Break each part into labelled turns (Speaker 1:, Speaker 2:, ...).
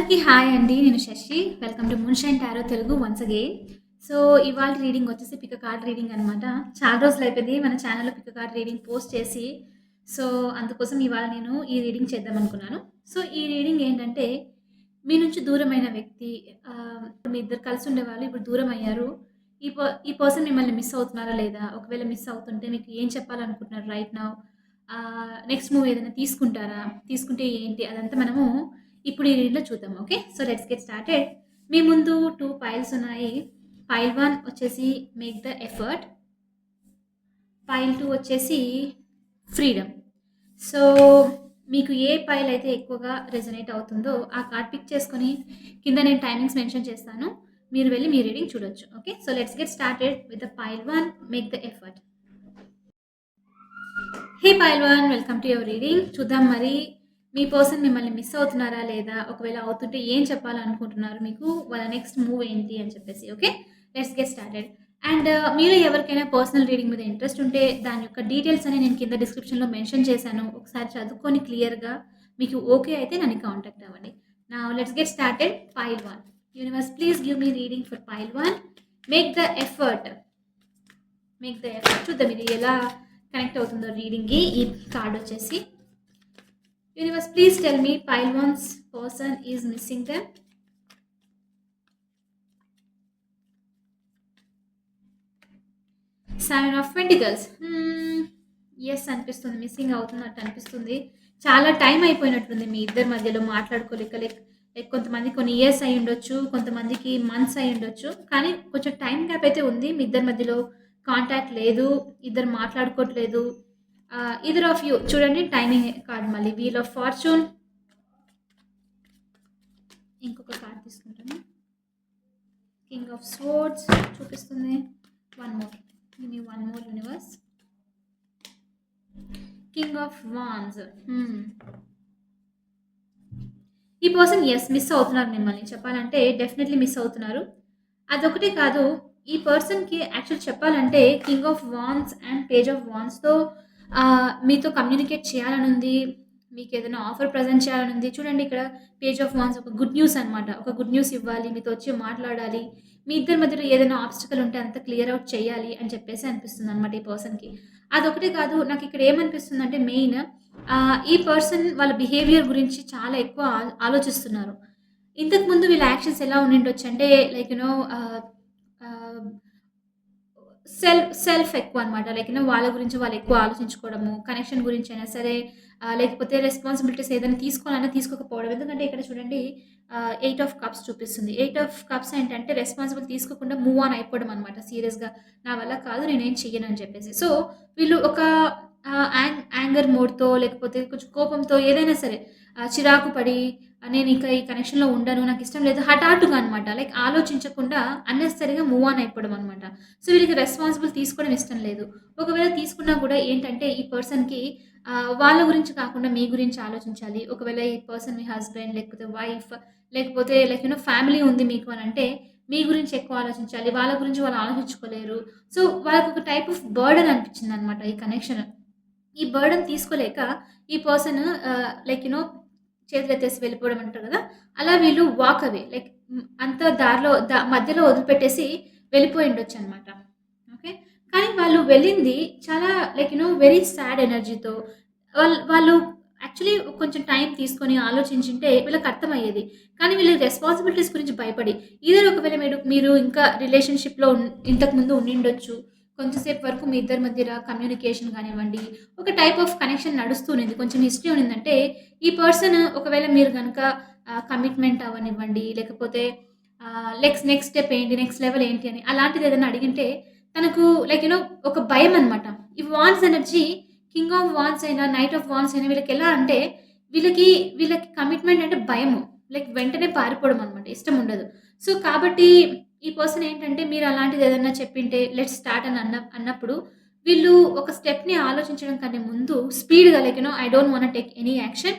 Speaker 1: అందరికీ హాయ్ అండి. నేను Shashi. Welcome to moonshine tarot Telugu once again. So, ఇవాళ రీడింగ్ వచ్చేసి పిక్ ఎ కార్డ్ రీడింగ్ అనమాట. చాలా రోజులైపోయింది మన ఛానెల్‌లో pick a card reading post చేసి. సో, అందుకోసం ఇవాళ నేను ఈ రీడింగ్ చేద్దామనుకున్నాను. సో, ఈ రీడింగ్ ఏంటంటే, మీ నుంచి దూరమైన వ్యక్తి మీ ఇద్దరు కలిసి ఉండేవాళ్ళు ఇప్పుడు దూరమయ్యారు. ఈ పర్సన్ మిమ్మల్ని మిస్ అవుతున్నారా లేదా? ఒకవేళ మిస్ అవుతుంటే మీకు ఏం చెప్పాలనుకుంటున్నారు రైట్ నౌ? నెక్స్ట్ మూవ్ ఏదైనా తీసుకుంటారా? తీసుకుంటే ఏంటి? అదంతా మనము ఇప్పుడు ఈ రీడ్‌లో చూద్దాం. Okay. So, let's get started. మీ ముందు 2 పైల్స్ ఉన్నాయి. పైల్ 1 వచ్చేసి మేక్ ద ఎఫర్ట్. పైల్ 2 వచ్చేసి ఫ్రీడమ్. సో, మీకు ఏ పైల్ అయితే ఎక్కువగా రెజొనేట్ అవుతుందో ఆ కార్డ్ పిక్ చేసుకొని కింద నేను టైమింగ్స్ మెన్షన్ చేస్తాను. మీరు వెళ్లి మీ రీడింగ్ చూడొచ్చు. Okay. So, let's get started with the pile 1 make the effort. Hey pile 1 welcome to your reading. చూద్దాం మరి మీ పర్సన్ మిమ్మల్ని మిస్ అవుతున్నారా లేదా? ఒకవేళ అవుతుంటే ఏం చెప్పాలనుకుంటున్నారు మీకు? వాళ్ళ నెక్స్ట్ మూవ్ ఏంటి అని చెప్పేసి. Okay. Let's get started. And మీరు ఎవరికైనా పర్సనల్ రీడింగ్ మీద ఇంట్రెస్ట్ ఉంటే దాని యొక్క డీటెయిల్స్ అని నేను కింద డిస్క్రిప్షన్‌లో మెన్షన్ చేశాను. ఒకసారి చదువుకొని క్లియర్‌గా మీకు ఓకే అయితే నన్ను కాంటాక్ట్ అవ్వండి. Now let's get started. Pile 1. Universe please give me reading for pile 1. Make the effort. Make the effort. చూద్దాం ఇది ఎలా కనెక్ట్ అవుతుందో రీడింగ్‌కి. ఈ కార్డ్ వచ్చేసి Universe, please tell me pile 1's person is missing them. Seven of Pentacles. ఎస్ అనిపిస్తుంది. Missing అవుతున్నట్టు అనిపిస్తుంది. చాలా టైం అయిపోయినట్టుంది మీ ఇద్దరి మధ్యలో మాట్లాడుకోలేక. లైక్ కొంతమంది కొన్ని ఇయర్స్ అయి ఉండొచ్చు. కొంతమందికి మంత్స్ అయి ఉండొచ్చు. కానీ కొంచెం టైం గ్యాప్ అయితే ఉంది. మీ ఇద్దరి మధ్యలో కాంటాక్ట్ లేదు. ఇద్దరు మాట్లాడుకోవట్లేదు. ఈదర్ ఆఫ్ యూ చూడండి టైమింగ్ కార్డ్ మళ్ళీ వీల్ ఆఫ్ ఫార్చ్యూన్. ఇంకొక కార్డ్ తీసుకుంటాను. కింగ్ ఆఫ్ స్వర్డ్స్ చూపిస్తుంది. One more universe. King of wands. ఈ పర్సన్ మిస్ అవుతున్నారు మిమ్మల్ని. చెప్పాలంటే డెఫినెట్లీ మిస్ అవుతున్నారు. అదొకటే కాదు, ఈ పర్సన్‌కి యాక్చువల్ చెప్పాలంటే king of wands and page of వాండ్స్‌తో మీతో కమ్యూనికేట్ చేయాలనుంది. మీకేదైనా ఆఫర్ ప్రెజెంట్ చేయాలనుంది. చూడండి ఇక్కడ పేజ్ ఆఫ్ వాండ్స్ ఒక గుడ్ న్యూస్ అనమాట. ఒక గుడ్ న్యూస్ ఇవ్వాలి. మీతో వచ్చి మాట్లాడాలి. మీ ఇద్దరి మధ్యలో ఏదైనా ఆబ్స్టికల్ ఉంటే అంతా క్లియర్ ఔట్ చేయాలి అని చెప్పేసి అనిపిస్తుందనమాట ఈ పర్సన్‌కి. అదొకటే కాదు, నాకిక్కడ ఏమనిపిస్తుందంటే మెయిన్ ఈ పర్సన్ వాళ్ళ బిహేవియర్ గురించి చాలా ఎక్కువ ఆలోచిస్తున్నారు. ఇంతకుముందు వీళ్ళ యాక్షన్స్ ఎలా ఉండిండొచ్చంటే లైక్ ఆహ్, సెల్ఫ్ ఎక్కువనమాట. లైక్ వాళ్ళ గురించి వాళ్ళు ఎక్కువ ఆలోచించుకోవడము, కనెక్షన్ గురించైనా సరే, లేకపోతే రెస్పాన్సిబిలిటీస్ ఏదైనా తీసుకోవాలన్నా తీసుకోకపోవడం. ఎందుకంటే ఇక్కడ చూడండి 8 ఆఫ్ కప్స్ చూపిస్తుంది. 8 ఆఫ్ కప్స్ ఏంటంటే రెస్పాన్సిబుల్ తీసుకోకుండా మూవ్ ఆన్ అయిపోవడం అనమాట సీరియస్‌గా. నా వల్ల కాదు, నేనేం చెయ్యను అని చెప్పేసి. సో, వీళ్ళు ఒక యాంగర్ మోడ్‌తో లేకపోతే కొంచెం కోపంతో ఏదైనా సరే చిరాకు పడి నేనింక ఈ కనెక్షన్‌లో ఉండను, నాకిష్టం లేదు హఠాత్తుగా అనమాట. లైక్ ఆలోచించకుండా అన్నెసెసరీగా మూవ్ ఆన్ అయిపోవడం అనమాట. సో, వీళ్ళకి రెస్పాన్సిబుల్ తీసుకోవడం ఇష్టం లేదు. ఒకవేళ తీసుకున్నా కూడా ఏంటంటే ఈ పర్సన్‌కి వాళ్ళ గురించి కాకుండా మీ గురించి ఆలోచించాలి. ఒకవేళ ఈ పర్సన్ మీ హస్బెండ్ లేకపోతే వైఫ్ లేకపోతే లైక్ ఫ్యామిలీ ఉంది మీకు అనంటే మీ గురించి ఎక్కువ ఆలోచించాలి. వాళ్ళ గురించి వాళ్ళు ఆలోచించుకోలేరు. సో, వాళ్ళకొక టైప్ ఆఫ్ బర్డెన్ అనిపించిందనమాట ఈ కనెక్షన్. ఈ బర్డెన్ తీసుకోలేక ఈ పర్సన్ లైక్ చేతులెత్తేసి వెళ్ళిపోవడం అంటారు కదా! అలా వీళ్ళు వాక్ అవే లైక్ అంతా దారిలో మధ్యలో వదిలిపెట్టేసి వెళ్ళిపోయుండొచ్చనమాట. ఓకే. కానీ వాళ్ళు వెళ్ళింది చాలా లైక్ వెరీ సాడ్ ఎనర్జీతో. వాళ్ళు యాక్చువల్లీ కొంచెం టైం తీసుకొని ఆలోచించుంటే వీళ్ళకర్థమయ్యేది. కానీ వీళ్ళు రెస్పాన్సిబిలిటీస్ గురించి భయపడి ఈదర్ ఒకవేళ మీరు ఇంకా రిలేషన్‌షిప్‌లో ఇంతకుముందు ఉండిండొచ్చు. కొంచెం సేపు వరకు మీ ఇద్దరి మధ్యల కమ్యూనికేషన్ కానివ్వండి, ఒక టైప్ ఆఫ్ కనెక్షన్ నడుస్తూ ఉండింది. కొంచెం హిస్టరీ ఉండిందంటే ఈ పర్సన్ ఒకవేళ మీరు గనక కమిట్మెంట్ అవ్వనివ్వండి, లేకపోతే నెక్స్ట్ స్టెప్ ఏంటి? నెక్స్ట్ లెవెల్ ఏంటి? అని అలాంటిదేదైనా అడిగింటే తనకు లైక్ ఒక భయమనమాట. ఈ wands energy king of wands అయినా, నైట్ ఆఫ్ వాండ్స్ అయినా వీళ్ళకెలా అంటే వీళ్ళకి కమిట్మెంట్ అంటే భయము. లైక్ వెంటనే పారిపోవడం అనమాట. ఇష్టం ఉండదు. సో, కాబట్టి ఈ పర్సన్ ఏంటంటే మీరు అలాంటిదేదన్నా చెప్పింటే లెట్స్ స్టార్ట్ అని అన్నప్పుడు వీళ్ళు ఒక స్టెప్‌ని ఆలోచించడం కంటే ముందు స్పీడ్‌గా like I don't want take any action.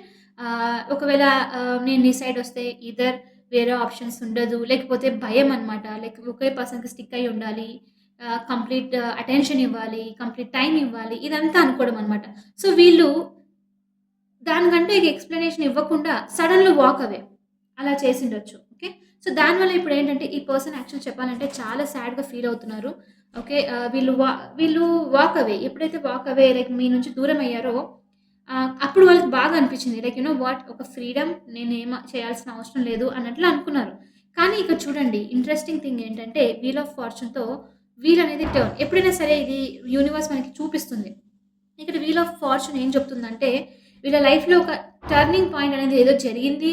Speaker 1: ఒకవేళ నేను నీ సైడ్ వస్తే ఈదర్ వేరే ఆప్షన్స్ ఉండదు. లేకపోతే భయం అనమాట. లైక్ ఒకే పర్సన్‌కి స్టిక్ అయ్యి ఉండాలి. కంప్లీట్ అటెన్షన్ ఇవ్వాలి. కంప్లీట్ టైమ్ ఇవ్వాలి. ఇదంతా అనుకోవడం అనమాట. సో, వీళ్ళు దానికంటే ఎక్స్‌ప్లనేషన్ ఇవ్వకుండా సడెన్‌గా వాక్ అవే. అలా చేసుండొచ్చు. ఓకే. సో, దానివల్ల ఇప్పుడేంటంటే ఈ పర్సన్ యాక్చువల్లీ చెప్పాలంటే చాలా సాడ్‌గా ఫీల్ అవుతున్నారు. ఓకే. వీళ్ళు వాక్ అవే. ఎప్పుడైతే వాక్ అవే లైక్ మీ నుంచి దూరమయ్యారో అప్పుడు వాళ్ళకి బాగా అనిపించింది. లైక్ యూ నో వాట్ ఒక ఫ్రీడమ్ నేనేం చేయాల్సిన అవసరం లేదు అన్నట్లు అనుకున్నారు. కానీ ఇక్కడ చూడండి ఇంట్రెస్టింగ్ థింగ్ ఏంటంటే వీల్ ఆఫ్ ఫార్చ్యూన్‌తో వీల్ అనేది టర్న్. ఎప్పుడైనా సరే ఇది యూనివర్స్ మనకి చూపిస్తుంది. ఇక్కడ వీల్ ఆఫ్ ఫార్చ్యూన్ ఏం చెప్తుందంటే వీళ్ళ లైఫ్‌లో ఒక టర్నింగ్ పాయింట్ అనేది ఏదో జరిగింది.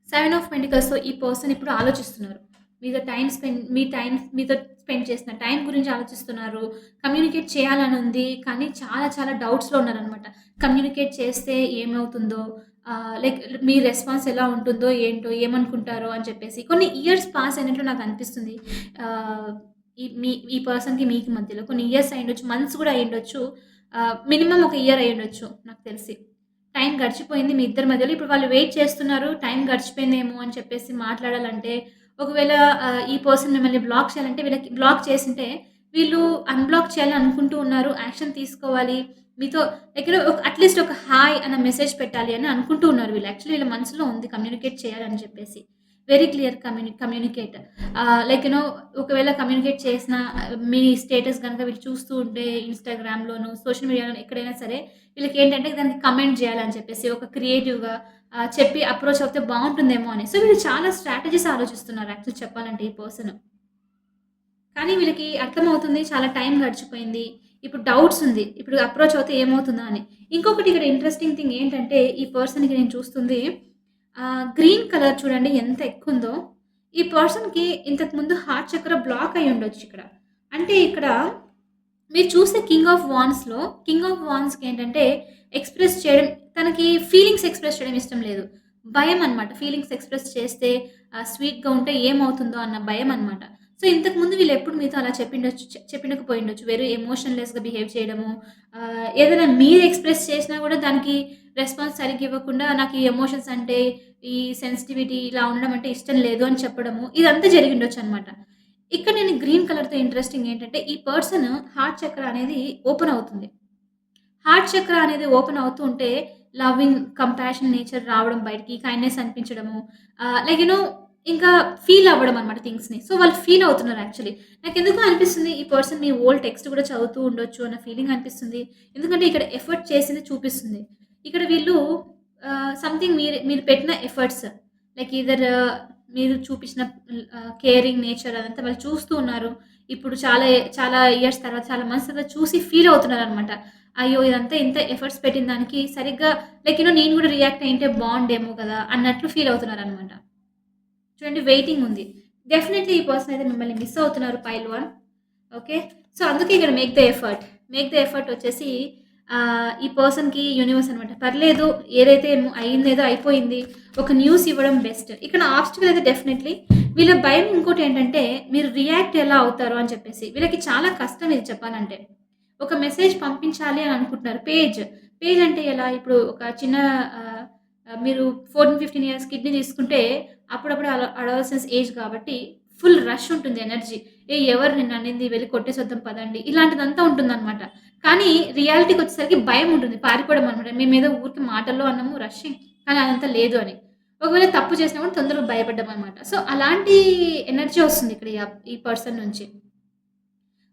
Speaker 1: సెవెన్ ఆఫ్ పెంటికల్స్‌తో ఈ పర్సన్ ఇప్పుడు ఆలోచిస్తున్నారు. మీతో స్పెండ్ చేసిన టైం గురించి ఆలోచిస్తున్నారు. కమ్యూనికేట్ చేయాలని ఉంది. కానీ చాలా చాలా డౌట్స్‌లో ఉన్నారనమాట. కమ్యూనికేట్ చేస్తే ఏమవుతుందో? లైక్ మీ రెస్పాన్స్ ఎలా ఉంటుందో? ఏంటో? ఏమనుకుంటారో? అని చెప్పేసి కొన్ని ఇయర్స్ పాస్ అయినట్లు నాకు అనిపిస్తుంది. ఆహ్, ఈ పర్సన్‌కి మీకు మధ్యలో కొన్ని ఇయర్స్ అయ్యుండొచ్చు. మంత్స్ కూడా అయ్యుండొచ్చు. మినిమమ్ ఒక ఇయర్ అయ్యుండొచ్చు నాకు తెలిసి. టైం గడిచిపోయింది మీ ఇద్దరి మధ్యలో. ఇప్పుడు వాళ్ళు వెయిట్ చేస్తున్నారు. టైం గడిచిపోయిందేమో అని చెప్పేసి మాట్లాడాలంటే, ఒకవేళ ఈ పర్సన్ మిమ్మల్ని బ్లాక్ చేయాలంటే వీళ్ళకి బ్లాక్ చేసుంటే, వీళ్ళు అన్‌బ్లాక్ చేయాలని అనుకుంటూ ఉన్నారు. యాక్షన్ తీసుకోవాలి. మీతో లైక్ యూ నో అట్‌లీస్ట్ ఒక హాయ్ అన్న మెసేజ్ పెట్టాలి అని అనుకుంటూ ఉన్నారు వీళ్ళు. యాక్చువల్లీ వీళ్ళ మనసులో ఉంది కమ్యూనికేట్ చేయాలని చెప్పేసి. Very clear communicate. Like you know ఒకవేళ కమ్యూనికేట్ చేసినా మీ స్టేటస్ గనుక వీళ్ళు చూస్తూ ఉంటే ఇన్‌స్టాగ్రామ్‌లోను, సోషల్ మీడియాలోను ఎక్కడైనా సరే వీళ్ళకేంటంటే దానికి కమెంట్ జేయాలని చెప్పేసి ఒక క్రియేటివ్‌గా చెప్పి అప్రోచ్ అవుతే బావుంటుందేమో అని. సో, వీళ్ళు చాలా స్ట్రాటజీస్ ఆలోచిస్తున్నారు యాక్చువల్లీ చెప్పాలంటే ఈ పర్సన్. కానీ వీళ్ళకి అర్థమవుతుంది చాలా టైం గడిచిపోయింది. ఇప్పుడు డౌట్స్ ఉంది. ఇప్పుడు అప్రోచ్ అవుతే ఏమవుతుందా అని. ఇంకొకటి ఇక్కడ ఇంట్రెస్టింగ్ థింగ్ ఏంటంటే ఈ పర్సన్‌కి నేను చూస్తుంది గ్రీన్ కలర్ చూడండి ఎంత ఎక్కువుందో. ఈ పర్సన్‌కి ఇంతకుముందు హార్ట్ చక్ర బ్లాక్ అయ్యి ఉండొచ్చు ఇక్కడ. అంటే ఇక్కడ మీరు చూస్తే 'కింగ్ ఆఫ్ వాన్స్‌కేంటంటే ఎక్స్‌ప్రెస్ చేయడం తనకి ఫీలింగ్స్ ఎక్స్‌ప్రెస్ చేయడం ఇష్టం లేదు. భయమనమాట. ఫీలింగ్స్ ఎక్స్‌ప్రెస్ చేస్తే స్వీట్‌గా ఉంటే ఏమవుతుందో అన్న భయమనమాట. సో, ఇంతకుముందు వీళ్ళెప్పుడు మీతో అలా చెప్పిండకపోయుండొచ్చు. వెరీ ఎమోషన్‌లెస్‌గా బిహేవ్ చేయడము. ఏదైనా మీరు ఎక్స్‌ప్రెస్ చేసినా గూడా దానికి రెస్పాన్స్ సరిగ్గా ఇవ్వకుండా నాకు ఈ ఎమోషన్స్ అంటే, ఈ సెన్సిటివిటీ ఇలా ఉండడం అంటే ఇష్టం లేదు అని చెప్పడము. ఇదంతా జరిగిండొచ్చనమాట. ఇక్కడ నేను గ్రీన్ కలర్‌తో ఇంట్రెస్టింగ్ ఏంటంటే, ఈ పర్సన్ హార్ట్ చక్ర అనేది ఓపెన్ అవుతుంది. హార్ట్ చక్ర అనేది ఓపెన్ అవుతూ ఉంటే, లవింగ్, కంపాషన్ నేచర్ రావడం బయటికి, కైండ్‌నెస్ అనిపించడము, లైక్ యూ నో ఇంకా ఫీల్ అవ్వడం అనమాట థింగ్స్‌ని. సో, వాళ్ళు ఫీల్ అవుతున్నారు యాక్చువల్లీ. నాకెందుకో అనిపిస్తుంది ఈ పర్సన్ మీ ఓల్డ్ టెక్స్ట్ కూడా చదువుతూ ఉండొచ్చు అన్న ఫీలింగ్ అనిపిస్తుంది. ఎందుకంటే ఇక్కడ ఎఫర్ట్ చేసింది చూపిస్తుంది. ఇక్కడ వీళ్ళు సంథింగ్ మీరు పెట్టిన ఎఫర్ట్స్ లైక్ ఈదర్ మీరు చూపించిన కేరింగ్ నేచర్ అదంతా వాళ్ళు చూస్తూ ఉన్నారు. ఇప్పుడు చాలా ఇయర్స్ తర్వాత, చాలా మంత్స్ తర్వాత చూసి ఫీల్ అవుతున్నారనమాట. అయ్యో! ఇదంతా ఇంత ఎఫర్ట్స్ పెట్టిన దానికి సరిగ్గా లైక్ యూ నో నేను కూడా రియాక్ట్ అయ్యుంటే బావుండేమో కదా! అన్నట్లు ఫీల్ అవుతున్నారనమాట. చూడండి వెయిటింగ్ ఉంది. డెఫినైట్‌లీ ఈ పర్సన్ అయితే మిమ్మల్ని మిస్ అవుతున్నారు పైల్ వన్. ఓకే. సో, అందుకే ఇక్కడ make the effort. Make the effort వచ్చేసి ఈ పర్సన్‌కి యూనివర్స్ అనమాట. పర్లేదు ఏదైతే అయిందేదో అయిపోయింది. ఒక న్యూస్ ఇవ్వడం బెస్ట్. ఇక్కడ ఆబ్స్టికల్ అయితే డెఫినైట్‌లీ వీళ్ళ భయం ఇంకోటేంటంటే మీరు రియాక్ట్ ఎలా అవుతారు అని చెప్పేసి. వీళ్ళకి చాలా కష్టం ఇది చెప్పాలంటే. ఒక మెసేజ్ పంపించాలి అని అనుకుంటున్నారు. పేజ్ అంటే ఎలా? ఇప్పుడు ఒక చిన్న ఆహ్, ఆహ్, మీరు 14, 15 ఇయర్స్ కిడ్‌ని తీసుకుంటే అప్పుడప్పుడు అడాలసెన్స్ ఏజ్ కాబట్టి ఫుల్ రష్ ఉంటుంది ఎనర్జీ. ఎవరు నిన్ననింది వెళ్లి కొట్టేసొద్దాం పదండి. ఇలాంటిదంతా ఉంటుందనమాట. కానీ రియాలిటీకొచ్చేసరికి భయం ఉంటుంది. పారిపోవడం అనమాట. మేమేదో ఊరికే మాటల్లో అన్నాము రషింగ్ కానీ అదంతా లేదు అని. ఒకవేళ తప్పు చేసినా కూడా తొందరగా భయపడ్డం అనమాట. సో, అలాంటి ఎనర్జీ వస్తుంది ఇక్కడ ఈ పర్సన్ నుంచి.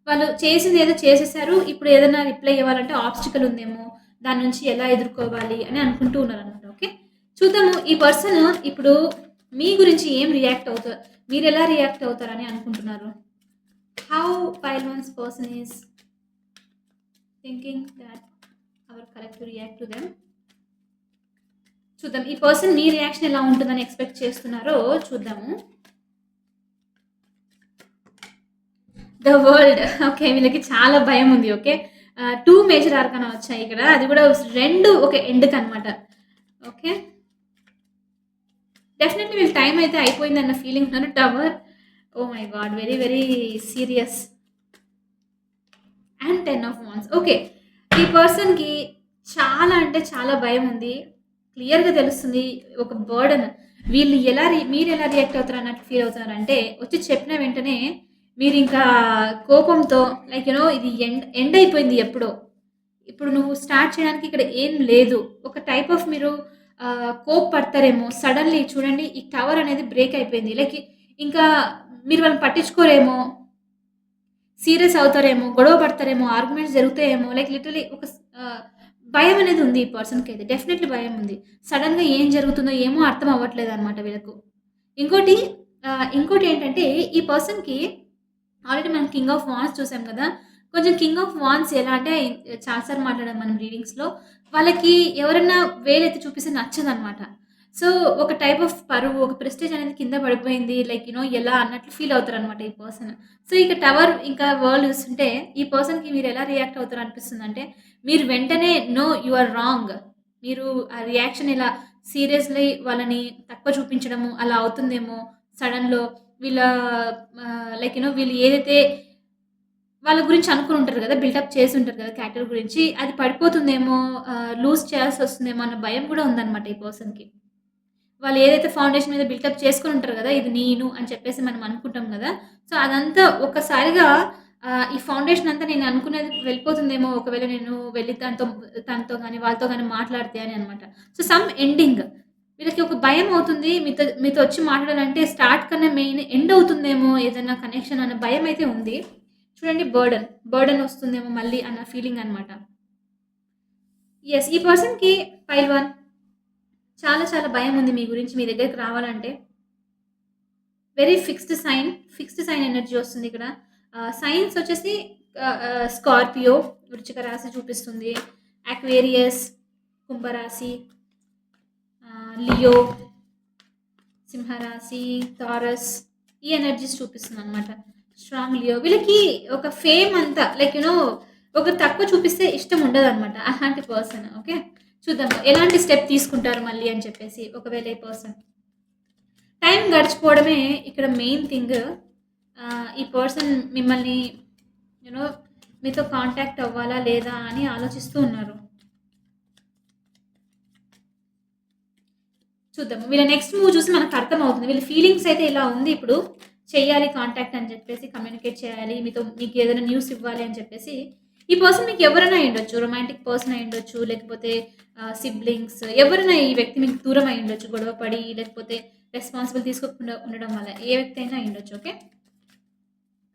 Speaker 1: వాళ్ళు చేసిందేదో చేసేసారు. ఇప్పుడు ఏదైనా రిప్లై ఇవ్వాలంటే ఆబ్స్టికల్ ఉందేమో, దాని నుంచి ఎలా ఎదుర్కోవాలి అని అనుకుంటూ ఉన్నారనమాట. ఓకే. చూద్దాము ఈ పర్సన్ ఇప్పుడు మీ గురించి ఏం రియాక్ట్ అవుతారు? మీరెలా రియాక్ట్ అవుతారని అనుకుంటున్నారు? How pile once person is thinking thought hour collective react to them. చూద్దాం. ఈ పర్సన్ మీ రియాక్షన్ ఎలా ఉంటుందని ఎక్స్‌పెక్ట్ చేస్తున్నారో చూద్దాము. The world. ఓకే. వీళ్ళకి చాలా భయముంది. ఓకే. 2 మేజర్ ఆర్కానా వచ్చాయి ఇక్కడ. అది కూడా 2 ఒక ఎండ్‌కనమాట. ఓకే. డెఫినైట్‌లీ వీళ్ళ టైమ్ అయితే అయిపోయిందన్న ఫీలింగ్ ఉన్నారు. Tower. Oh my God! Very very serious. And 10 of wands. Okay. ఈ పర్సన్‌కి చాలా అంటే చాలా భయముంది. క్లియర్‌గా తెలుస్తుంది. ఒక బర్డెన్. వీళ్ళు మీరెలా రియాక్ట్ అవుతారు అన్నట్టు ఫీల్ అవుతున్నారంటే, వచ్చి చెప్పిన వెంటనే మీరింకా కోపంతో లైక్ యూ నో ఇది ఎండ్ అయిపోయింది ఎప్పుడో. ఇప్పుడు నువ్వు స్టార్ట్ చేయడానికి ఇక్కడ ఏం లేదు. ఒక టైప్ ఆఫ్ మీరు కోప్పడతారేమో. సడన్‌లీ చూడండి ఈ టవర్ అనేది బ్రేక్ అయిపోయింది. లైక్ ఇంకా మీరు వాళ్ళని పట్టించుకోరేమో, సీరియస్ అవుతారేమో, గొడవ పడతారేమో, ఆర్గ్యుమెంట్స్ జరుగుతాయేమో, లైక్ లిటరల్లీ భయం అనేది ఉంది ఈ పర్సన్‌కైతే. డెఫినైట్‌లీ భయం ఉంది. సడెన్‌గా ఏం జరుగుతుందో ఏమో అర్థం అవ్వట్లేదన్నమాట వీళ్ళకు. ఇంకోటి ఇంకోటేంటంటే ఈ పర్సన్‌కి ఆల్రెడీ మనం 'కింగ్ ఆఫ్ వాన్స్' చూసాం కదా! కొంచెం 'కింగ్ ఆఫ్ వాన్స్' ఎలా అంటే చాలా సార్లు మాట్లాడాం మనం రీడింగ్స్‌లో. వాళ్ళకి ఎవరన్నా వేలెత్తి చూపిస్తే నచ్చదనమాట. సో, ఒక టైప్ ఆఫ్ పరువు, ఒక ప్రెస్టీజ్ అనేది కింద పడిపోయింది. లైక్ ఎలా అన్నట్లు ఫీల్ అవుతారనమాట ఈ పర్సన్. సో, ఇక టవర్ ఇంకా వరల్డ్ చూస్తుంటే ఈ పర్సన్‌కి మీరు ఎలా రియాక్ట్ అవుతారో అనిపిస్తుందంటే, మీరు వెంటనే నో యూ ఆర్ రాంగ్. మీరు ఆ రియాక్షన్ ఇలా సీరియస్‌లీ వాళ్ళని తక్కువ చూపించడము అలా అవుతుందేమో సడెన్‌లో వీళ్ళ లైక్ వీళ్ళు ఏదైతే వాళ్ళ గురించి అనుకుని ఉంటారు గదా! బిల్డప్ చేసి ఉంటారు కదా! క్యారెక్టర్ గురించి. అది పడిపోతుందేమో, లూజ్ చేయాల్సొస్తుందేమో అన్న భయం గూడా ఉందన్నమాట ఈ పర్సన్‌కి. వాళ్ళు ఏదైతే ఫౌండేషన్ మీద బిల్డప్ చేసుకొని ఉంటారు గదా! ఇది నేను అని చెప్పేసి మనం అనుకుంటాం గదా! సో, అదంతా ఒక్కసారిగా ఈ ఫౌండేషన్ అంతా నేను అనుకున్నది వెళ్ళిపోతుందేమో ఒకవేళ నేను వెళ్లి తనతో గాని, వాళ్ళతో గాని మాట్లాడితే అని అన్నమాట. So, some ending. వీళ్ళకి ఒక భయం అవుతుంది. మీతో మీతో వచ్చి మాట్లాడాలంటే స్టార్ట్ కన్నా మెయిన్ ఎండ్ అవుతుందేమో ఏదైనా కనెక్షన్ అన్న భయమైతే ఉంది. చూడండి బర్డెన్ వస్తుందేమో మళ్ళీ అన్న ఫీలింగ్ అన్నమాట. యెస్. ఈ పర్సన్‌కి పైల్ 1 చాలా చాలా భయముంది మీ గురించి మీ దగ్గరికి రావాలంటే. వెరీ ఫిక్స్డ్ సైన్ ఎనర్జీ వస్తుందిక్కడ. సైన్స్ వచ్చేసి స్కార్పియో వృశ్చిక రాశి చూపిస్తుంది. అక్వేరియస్ కుంభరాశి, లియో సింహరాశి, టారస్ ఈ ఎనర్జీస్ చూపిస్తుందనమాట. Strong Leo. వీళ్ళకి ఒక ఫేమ్ అంతా లైక్ ఒకరు తక్కువ చూపిస్తే ఇష్టం ఉండదనమాట. అలాంటి పర్సన్. ఓకే. చూద్దాము ఎలాంటి స్టెప్ తీసుకుంటారు మళ్ళీ అని చెప్పేసి ఒకవేళ ఈ పర్సన్. టైం గడిచిపోవడమే ఇక్కడ మెయిన్ థింగ్. ఈ పర్సన్ మిమ్మల్ని యూ నో మీతో కాంటాక్ట్ అవ్వాలా లేదా అని ఆలోచిస్తూ ఉన్నారు. చూద్దాము. వీళ్ళ నెక్స్ట్ మూవ్ చూసి మనకు అర్థమవుతుంది. వీళ్ళ ఫీలింగ్స్ అయితే ఇలా ఉంది ఇప్పుడు. చెయ్యాలి కాంటాక్ట్ అని చెప్పేసి, కమ్యూనికేట్ చేయాలి. మీకు ఏదైనా న్యూస్ ఇవ్వాలి అని చెప్పేసి, ఈ పర్సన్ మీకు ఎవరైనా అయ్యుండొచ్చు. రొమాంటిక్ పర్సన్ అయ్యుండొచ్చు. లేకపోతే సిబ్లింగ్స్ ఎవరైనా ఈ వ్యక్తి మీకు దూరం అయ్యుండొచ్చు. గొడవ పడి లేకపోతే రెస్పాన్సిబుల్ తీసుకోకుండా ఉండడం వల్ల ఏ వ్యక్తి అయినా అయ్యుండొచ్చు. ఓకే.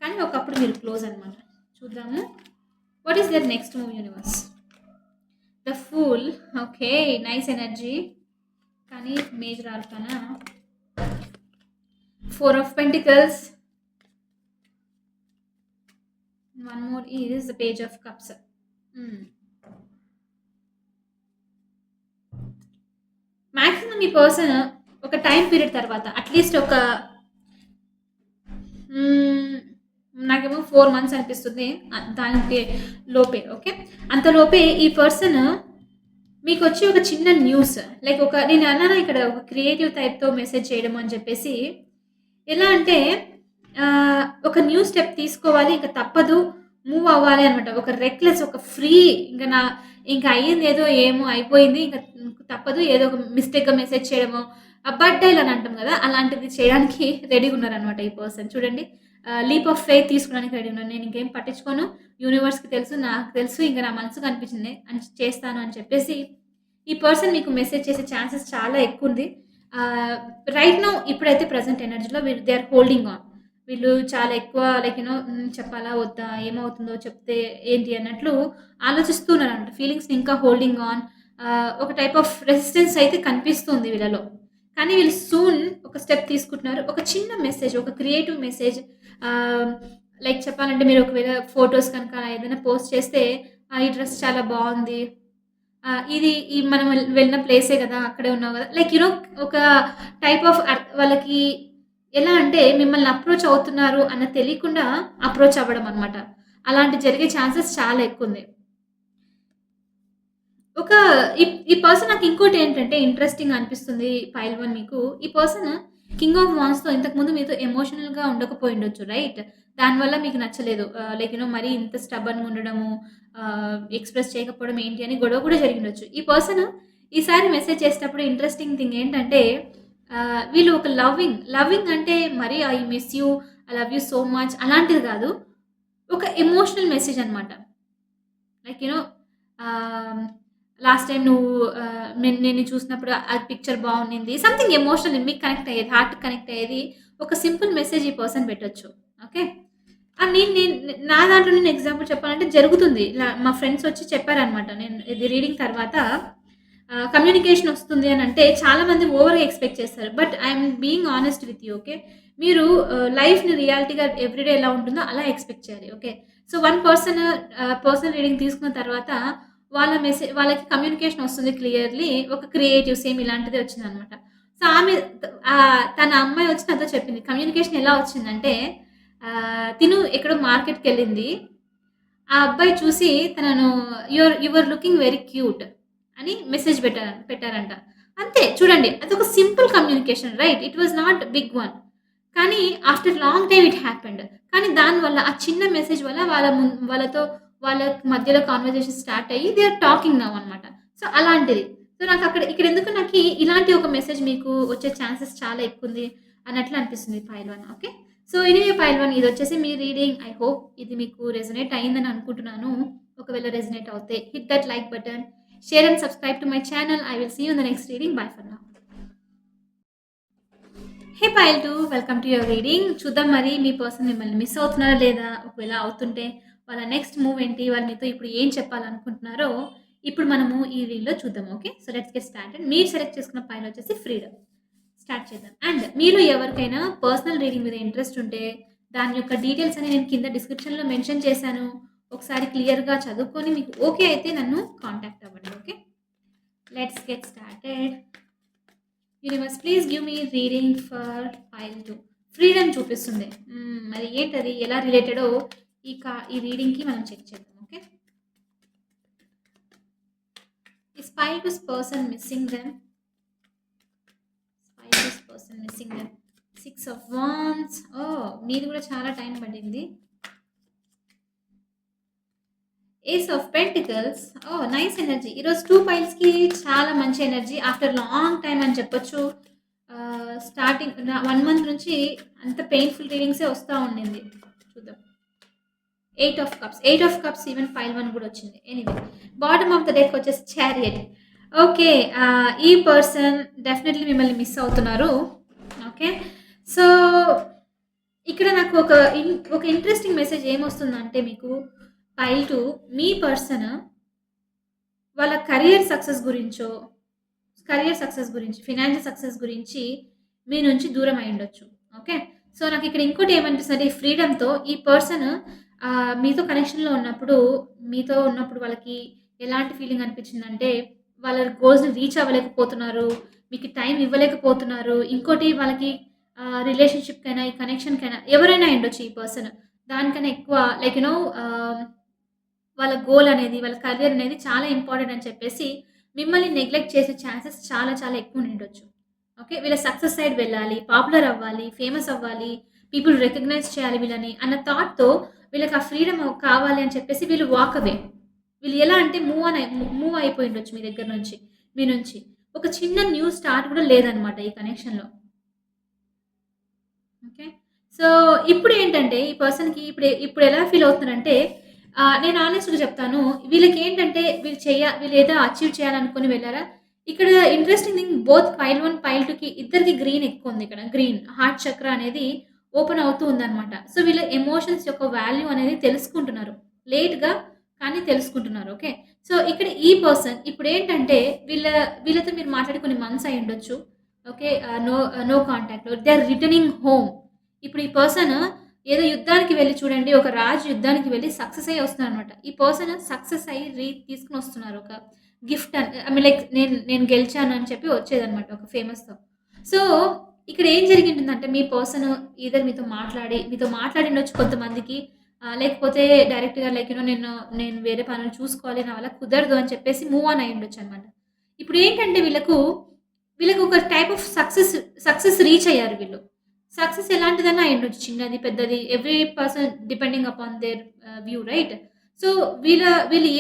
Speaker 1: కానీ ఒకప్పుడు మీరు క్లోజ్ అనమాట. చూద్దాము. What is their next move universe? The fool. Okay. Nice energy. కానీ major arcana 4 of Pentacles. One more is the Page of Cups. Maximum ఈ పర్సన్ ఒక టైం పీరియడ్ తర్వాత అట్లీస్ట్ ఒక నాకేమో 4 months అనిపిస్తుంది. దానికి లోపే. ఓకే. అంతలోపే ఈ పర్సన్ మీకొచ్చి ఒక చిన్న న్యూస్ లైక్ నేను అన్నానా ఇక్కడ ఒక క్రియేటివ్ టైప్‌తో మెసేజ్ చేయడం అని చెప్పేసి. ఎలా అంటే ఒక న్యూ స్టెప్ తీసుకోవాలి. ఇంక తప్పదు. మూవ్ అవ్వాలి అనమాట. ఒక రెక్‌లెస్ ఒక ఫ్రీ ఇంక అయ్యిందేదో ఏమో అయిపోయింది. ఇంక తప్పదు. ఏదో ఒక మిస్టేక్‌గా మెసేజ్ చేయడమో, బడ్ డైల్ అని అంటాం గదా! అలాంటిది చేయడానికి రెడీగున్నారనమాట ఈ పర్సన్. చూడండి. లీప్ ఆఫ్ ఫెయిత్ తీసుకోవడానికి రెడీ ఉన్నారు. నేను ఇంకేం పట్టించుకోను. యూనివర్స్‌కి తెలుసు. నాకు తెలుసు. ఇంక నా మనసుకు అనిపించింది అని చేస్తాను అని చెప్పేసి, ఈ పర్సన్ మీకు మెసేజ్ చేసే ఛాన్సెస్ చాలా ఎక్కువుంది. రైట్ నౌ ఇప్పుడైతే ప్రెజెంట్ ఎనర్జీలో దే ఆర్ హోల్డింగ్ ఆన్. వీళ్ళు చాలా ఎక్కువ లైక్ చెప్పాలా? వద్దా? ఏమవుతుందో? చెప్తే ఏంటి అన్నట్లు ఆలోచిస్తూ ఉన్నారనమాట. ఫీలింగ్స్‌ని ఇంకా హోల్డింగ్ ఆన్. ఒక టైప్ ఆఫ్ రెసిస్టెన్స్ అయితే కనిపిస్తుంది వీళ్ళలో. కానీ వీళ్ళు సూన్ ఒక స్టెప్ తీసుకుంటున్నారు. ఒక చిన్న మెసేజ్, ఒక క్రియేటివ్ మెసేజ్ లైక్ చెప్పాలంటే మీరు ఒకవేళ ఫోటోస్ కనుక ఏదైనా పోస్ట్ చేస్తే, ఈ డ్రెస్ చాలా బావుంది. ఇది మనం వెళ్ళిన ప్లేసే గదా! అక్కడే ఉన్నావు గదా! లైక్ ఒక టైప్ ఆఫ్ వాళ్ళకి ఎలా అంటే మిమ్మల్ని అప్రోచ్ అవుతున్నారు అన్న తెలియకుండా అప్రోచ్ అవ్వడం అనమాట. అలాంటివి జరిగే ఛాన్సెస్ చాలా ఎక్కువుంది. ఒక ఈ పర్సన్ నాకు ఇంకోటేంటంటే ఇంట్రెస్టింగ్ అనిపిస్తుంది పైల్ 1 మీకు. ఈ పర్సన్ కింగ్ ఆఫ్ వాన్స్‌తో ఇంతకుముందు మీతో ఎమోషనల్‌గా ఉండకపోయుండొచ్చు. రైట్? దానివల్ల మీకు నచ్చలేదు. లైక్ మరీ ఇంత స్టబర్న్‌గా ఉండడము, ఎక్స్‌ప్రెస్ చేయకపోవడం ఏంటి అని గొడవ కూడా జరిగిండొచ్చు. ఈ పర్సన్ ఈసారి మెసేజ్ చేసేటప్పుడు ఇంట్రెస్టింగ్ థింగ్ ఏంటంటే వీళ్ళు ఒక లవ్వింగ్ అంటే మరీ I miss you, I love you so much అలాంటిది కాదు. ఒక ఎమోషనల్ మెసేజ్ అనమాట. లైక్ ఆహ్, లాస్ట్ టైమ్ నువ్వు నేను నిన్ను చూసినప్పుడు ఆ పిక్చర్ బావున్నింది. సంథింగ్ ఎమోషనల్ మీకు కనెక్ట్ అయ్యేది. హార్ట్‌కి కనెక్ట్ అయ్యేది. ఒక సింపుల్ మెసేజ్ ఈ పర్సన్ పెట్టొచ్చు. ఓకే. నేను నేను నా దాంట్లో నేను ఎగ్జాంపుల్ చెప్పాలంటే జరుగుతుంది. ఇలా మా ఫ్రెండ్స్ వచ్చి చెప్పారనమాట. నేను ఇది రీడింగ్ తర్వాత కమ్యూనికేషన్ వస్తుంది అనంటే చాలామంది ఓవర్‌గా ఎక్స్‌పెక్ట్ చేస్తారు. But I am being honest with you. Okay. మీరు లైఫ్‌ని రియాలిటీగా ఎవ్రీడే ఎలా ఉంటుందో అలా ఎక్స్‌పెక్ట్ చేయాలి. Okay. So, one person personal reading తీసుకున్న తర్వాత వాళ్ళకి కమ్యూనికేషన్ వస్తుంది క్లియర్‌లీ. ఒక క్రియేటివ్ సేమ్ ఇలాంటిదే వచ్చిందనమాట. సో, తన అమ్మాయి వచ్చి నాతో చెప్పింది. కమ్యూనికేషన్ ఎలా వచ్చిందంటే తిను ఎక్కడో మార్కెట్‌కెళ్ళింది. ఆ అబ్బాయి చూసి తనను you are looking very cute అని మెసేజ్ పెట్టారంట. అంతే చూడండి. అదొక simple communication right. It was not big one. కానీ after long time it happened. కానీ దానివల్ల ఆ చిన్న మెసేజ్ వల్ల వాళ్ళ మధ్యలో కన్వర్జేషన్ స్టార్ట్ అయ్యి దే ఆర్ టాకింగ్ నౌ అన్నమాట. సో, అలాంటిది. సో, ఇక్కడెందుకు నాకి ఇలాంటి ఒక మెసేజ్ మీకు వచ్చే ఛాన్సెస్ చాలా ఎక్కువుంది అన్నట్లు అనిపిస్తుంది pile one. Okay. So, anyway pile one ఇదొచ్చేసి మీ రీడింగ్. ఐ హోప్ ఇది మీకు రెజొనేట్ అయిందని అనుకుంటున్నాను. ఒకవేళ రెజొనేట్ అవుతే hit that like button, share and subscribe to my channel. I will see you in the next reading. Bye for now. Hey pile 2 welcome to your reading. చూద్దాం మరి మీ person మిమ్మల్ని miss అవుతున్నారా లేదా? ఒకవేళ అవుతుంటే వాళ్ళ నెక్స్ట్ మూవ్ ఏంటి? వాళ్ళు మీతో ఇప్పుడు ఏం చెప్పాలనుకుంటున్నారో ఇప్పుడు మనము ఈ రీల్‌లో చూద్దాం. Okay. So, let's get started. మీరు సెలెక్ట్ చేసుకున్న పైల్ వచ్చేసి ఫ్రీడమ్. స్టార్ట్ చేద్దాం. అండ్ మీలో ఎవరికైనా పర్సనల్ రీడింగ్ మీద ఇంట్రెస్ట్ ఉంటే దాని యొక్క డీటెయిల్స్ అన్ని నేను కింద డిస్క్రిప్షన్‌లో మెన్షన్ చేశాను. ఒకసారి క్లియర్‌గా చదువుకొని మీకు ఓకే అయితే నన్ను కాంటాక్ట్ అవ్వండి. Okay. Let's get started. Universe please give me reading for pile 2. Freedom చూపిస్తుంది. మరి ఏంటది? ఎలా రిలేటెడో ఈ రీడింగ్‌కి మనం చెక్ చేద్దాం. Okay. Is pile 2's person missing them? Pile 2's person missing them. 6 of wands. Oh! మీది కూడా చాలా టైం పట్టింది. Ace of pentacles. Oh! Nice energy. ఈరోజు 2 పైల్స్‌కి చాలా మంచి ఎనర్జీ. ఆఫ్టర్ లాంగ్ టైమ్ అని చెప్పొచ్చు. స్టార్టింగ్ 1 మంత్ నుంచి అంత పెయిన్‌ఫుల్ రీడింగ్సే వస్తా ఉండింది. చూద్దాం. 8 of cups. 8 of cups even pile 1 కూడా వచ్చింది. Anyway bottom of the deck వచ్చేసి చారియట్. ఓకే. ఈ పర్సన్ డెఫినెట్‌లీ మిమ్మల్ని మిస్ అవుతున్నారు. ఓకే. సో, ఇక్కడ నాకు ఒక ఇంట్రెస్టింగ్ మెసేజ్ ఏమొస్తుందంటే మీకు పైల్ 2 మీ పర్సన్ వాళ్ళ కెరియర్ సక్సెస్ గురించి, ఫినాన్షియల్ సక్సెస్ గురించి మీ నుంచి దూరం అయ్యుండొచ్చు. ఓకే. సో, నాకిక్కడ ఇంకోటి ఏమనిపిస్తదంటే ఈ ఫ్రీడమ్‌తో ఈ పర్సన్ మీతో కనెక్షన్‌లో ఉన్నప్పుడు, వాళ్ళకి ఎలాంటి ఫీలింగ్ అనిపించిందంటే వాళ్ళ గోల్స్‌ని రీచ్ అవ్వలేకపోతున్నారు. మీకు టైం ఇవ్వలేకపోతున్నారు. ఇంకోటి వాళ్ళకి రిలేషన్‌షిప్‌కైనా, ఈ కనెక్షన్‌కైనా ఎవరైనా అయ్యుండొచ్చు ఈ పర్సన్. దానికన్నా ఎక్కువ లైక్ వాళ్ళ గోల్ అనేది, వాళ్ళ కెరియర్ అనేది చాలా ఇంపార్టెంట్ అని చెప్పేసి మిమ్మల్ని నెగ్లెక్ట్ చేసే ఛాన్సెస్ చాలా చాలా ఎక్కువ ఉండిండొచ్చు. ఓకే. వీళ్ళ సక్సెస్ సైడ్ వెళ్ళాలి, పాపులర్ అవ్వాలి, ఫేమస్ అవ్వాలి, పీపుల్ రికగ్నైజ్ చేయాలి వీళ్ళని అన్న థాట్‌తో వీళ్ళకి ఆ ఫ్రీడమ్ కావాలి అని చెప్పేసి వీళ్ళు వాక్ అవే. వీళ్ళు ఎలా అంటే మూవ్ అయిపోయుండొచ్చు మీ నుంచి. ఒక చిన్న న్యూ స్టార్ట్ కూడా లేదనమాట ఈ కనెక్షన్‌లో. ఓకే. సో, ఇప్పుడేంటంటే ఈ పర్సన్‌కి ఇప్పుడు ఎలా ఫీల్ అవుతున్నారంటే నేను హానెస్ట్‌గా చెప్తాను. వీళ్ళేదో అచీవ్ చేయాలనుకుని వెళ్లారా? ఇక్కడ interesting thing both pile 1, pile 2కి ఇద్దరికి గ్రీన్ ఎక్కువుంది ఇక్కడ. గ్రీన్ హార్ట్ చక్ర అనేది ఓపెన్ అవుతూ ఉందన్నమాట. సో, వీళ్ళ ఎమోషన్స్ యొక్క వాల్యూ అనేది తెలుసుకుంటున్నారు. లేట్‌గా కానీ తెలుసుకుంటున్నారు. ఓకే. సో, ఇక్కడ ఈ పర్సన్ ఇప్పుడేంటంటే వీళ్ళతో మీరు మాట్లాడి కొన్ని మంత్స్ అయ్యుండొచ్చు. ఓకే. నో కాంటాక్ట్‌లో. They are returning home. ఇప్పుడు ఈ పర్సన్ ఏదో యుద్ధానికి వెళ్లి చూడండి. ఒక రాజు యుద్ధానికి వెళ్లి సక్సెస్ అయ్యి వస్తున్నారనమాట. ఈ పర్సన్ సక్సెస్ అయ్యి తీసుకొనొస్తున్నారు. ఒక గిఫ్ట్ ఐ మీన్ లైక్ నేను గెలిచాను అని చెప్పి వచ్చేదనమాట ఒక ఫేమస్‌తో. సో, ఇక్కడ ఏం జరిగింటుందంటే మీ పర్సన్ ఈథర్ మీతో మాట్లాడిండొచ్చు కొంతమందికి. లేకపోతే డైరెక్ట్‌గా లైక్ నేను వేరే పనులు చూసుకోవాలి. నా వల్ల కుదరదు అని చెప్పేసి మూవ్ ఆన్ అయ్యుండొచ్చనమాట. ఇప్పుడేంటంటే వీళ్ళకి ఒక టైప్ ఆఫ్ సక్సెస్ రీచ్ అయ్యారు వీళ్ళు. సక్సెస్ ఎలాంటిదైనా అయ్యుండొచ్చు. చిన్నది, పెద్దది every person depending upon there view right. So, వీళ్ళు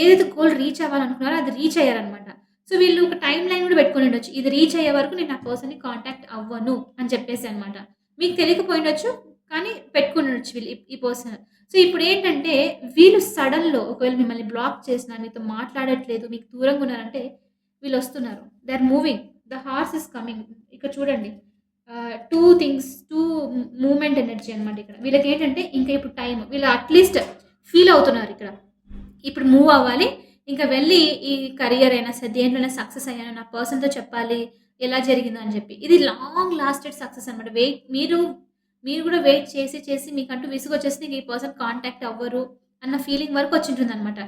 Speaker 1: ఏదైతే గోల్ రీచ్ అవ్వాలనుకున్నారో అది రీచ్ అయ్యారనమాట. సో, వీళ్ళు ఒక టైమ్ లైన్ కూడా పెట్టుకొనుండొచ్చు. ఇది రీచ్ అయ్యే వరకు నేను ఆ పర్సన్‌ని కాంటాక్ట్ అవ్వను అని చెప్పేసి అనమాట. మీకు తెలియకపోయుండొచ్చు. కానీ పెట్టుకునుండొచ్చు వీళ్ళు ఈ పర్సన్. సో, ఇప్పుడేంటంటే వీళ్ళు సడెన్‌లో ఒకవేళ మిమ్మల్ని బ్లాక్ చేసినా, మీతో మాట్లాడట్లేదు, మీకు దూరంగా ఉన్నారంటే వీళ్ళొస్తున్నారు. They are moving. The horse is coming. ఇక్కడ చూడండి. 2 థింగ్స్ 2 మూవ్‌మెంట్ ఎనర్జీ అనమాట ఇక్కడ. వీళ్ళకేంటంటే ఇంకా ఇప్పుడు టైమ్. వీళ్ళు అట్‌లీస్ట్ ఫీల్ అవుతున్నారిక్కడ. ఇప్పుడు మూవ్ అవ్వాలి. ఇంకా వెళ్ళి ఈ కరియర్ అయినా సరే, దేంట్లోనైనా సక్సెస్ అయ్యాను. నా పర్సన్‌తో చెప్పాలి. ఎలా జరిగిందో అని చెప్పి. ఇది లాంగ్ లాస్టెడ్ సక్సెస్ అనమాట. మీరు కూడా వెయిట్ చేసి, చేసి మీకంటూ విసుగొచ్చేసి ఇంక ఈ పర్సన్ కాంటాక్ట్ అవ్వరు అన్న ఫీలింగ్ వరకు వచ్చుంటుందనమాట.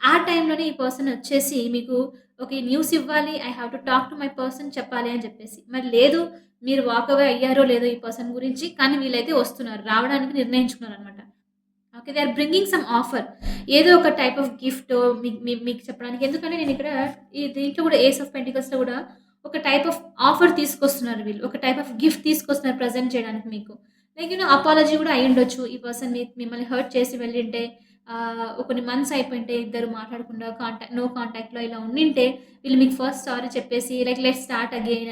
Speaker 1: ఆ టైంలోనే ఈ పర్సన్ వచ్చేసి మీకు ఓకే. న్యూస్ ఇవ్వాలి. I have to talk to my person చెప్పాలి అని చెప్పేసి. మరి లేదు మీరు వాక్ అవే అయ్యారో లేదో ఈ పర్సన్ గురించి. కానీ వీళ్ళైతే వస్తున్నారు. రావడానికి నిర్ణయించుకున్నారనమాట. Okay. They are bringing some offer. ఏదో ఒక టైప్ ఆఫ్ గిఫ్టో మీకు చెప్పడానికి. ఎందుకంటే నేనిక్కడ ఈ దీంట్లో కూడా ఏస్ ఆఫ్ పెంటికల్స్‌లో కూడా ఒక టైప్ ఆఫ్ ఆఫర్ తీసుకొస్తున్నారు వీళ్ళు. ఒక టైప్ ఆఫ్ గిఫ్ట్ తీసుకొస్తున్నారు ప్రెజెంట్ చేయడానికి మీకు. లైక్ అపాలజీ కూడా అయ్యుండొచ్చు. ఈ పర్సన్ మిమ్మల్ని హర్ట్ చేసి వెళ్ళింటే కొన్ని మంత్స్ అయిపోయుంటే ఇద్దరు మాట్లాడకుండా నో కాంటాక్ట్‌లో ఇలా ఉండింటే వీళ్ళు మీకు ఫస్ట్ సారీ చెప్పేసి లైక్ లెట్స్ స్టార్ట్ అగైన్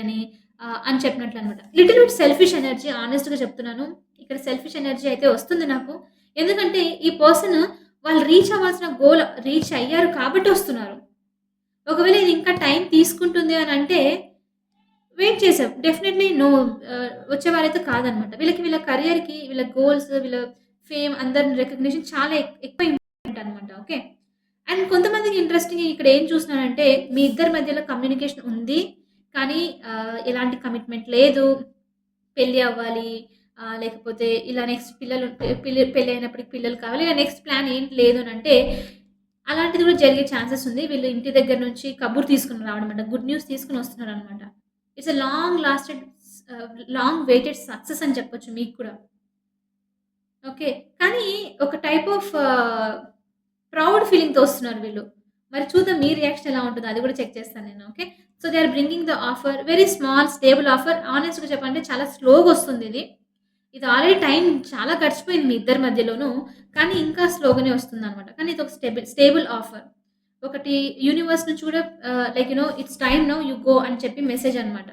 Speaker 1: అని చెప్పినట్లనమాట. లిటిల్ బిట్ సెల్ఫిష్ ఎనర్జీ హానెస్ట్‌గా చెప్తున్నాను. ఇక్కడ సెల్ఫిష్ ఎనర్జీ అయితే వస్తుంది నాకు. ఎందుకంటే ఈ పర్సన్ వాళ్ళు రీచ్ అవ్వాల్సిన గోల్ రీచ్ అయ్యారు కాబట్టి వస్తున్నారు. ఒకవేళ ఇది ఇంకా టైం తీసుకుంటుంది అనంటే వెయిట్ చేసాం. డెఫినైట్‌లీ నో వచ్చేవారైతే కాదనమాట. వీళ్ళ కరియర్‌కి, వీళ్ళ గోల్స్, వీళ్ళ ఫేమ్, అందరి రికగ్నిషన్ చాలా ఎక్కువ ఇంపార్టెంట్ అనమాట. ఓకే. అండ్ కొంతమందికి ఇంట్రెస్టింగ్ ఇక్కడ ఏం చూస్తున్నానంటే మీ ఇద్దరి మధ్యలో కమ్యూనికేషన్ ఉంది. కానీ ఎలాంటి కమిట్మెంట్ లేదు. పెళ్లి అవ్వాలి. లేకపోతే ఇలా నెక్స్ట్ పెళ్లి అయినప్పటికి పిల్లలు కావాలి. ఇలా నెక్స్ట్ ప్లాన్ ఏంటి లేదు అనంటే, అలాంటిది కూడా జరిగే ఛాన్సెస్ ఉంది. వీళ్ళు ఇంటి దగ్గర నుంచి కబురు తీసుకొని రావడం అంట. గుడ్ న్యూస్ తీసుకొని వస్తున్నారనమాట. It's a long lasted long waited success అని చెప్పొచ్చు మీకు కూడా. ఓకే. కానీ ఒక టైప్ ఆఫ్ ప్రౌడ్ ఫీలింగ్‌తో వస్తున్నారు వీళ్ళు. మరి చూద్దాం మీ రియాక్షన్ ఎలా ఉంటుందో అది కూడా చెక్ చేస్తాను నేను. Okay. So, they are bringing the offer. Very small stable offer. హానెస్ట్‌గా చెప్పాలంటే చాలా స్లోగా వస్తుందిది. ఇది ఆల్రెడీ టైం చాలా గడిచిపోయింది మీ ఇద్దరి మధ్యలోనూ. కానీ ఇంకా స్లోగానే వస్తుందనమాట. కానీ ఇది ఒక స్టేబుల్ ఆఫర్. ఒకటి యూనివర్స్ నుంచి కూడా like it's time now you go అని చెప్పి మెసేజ్ అనమాట.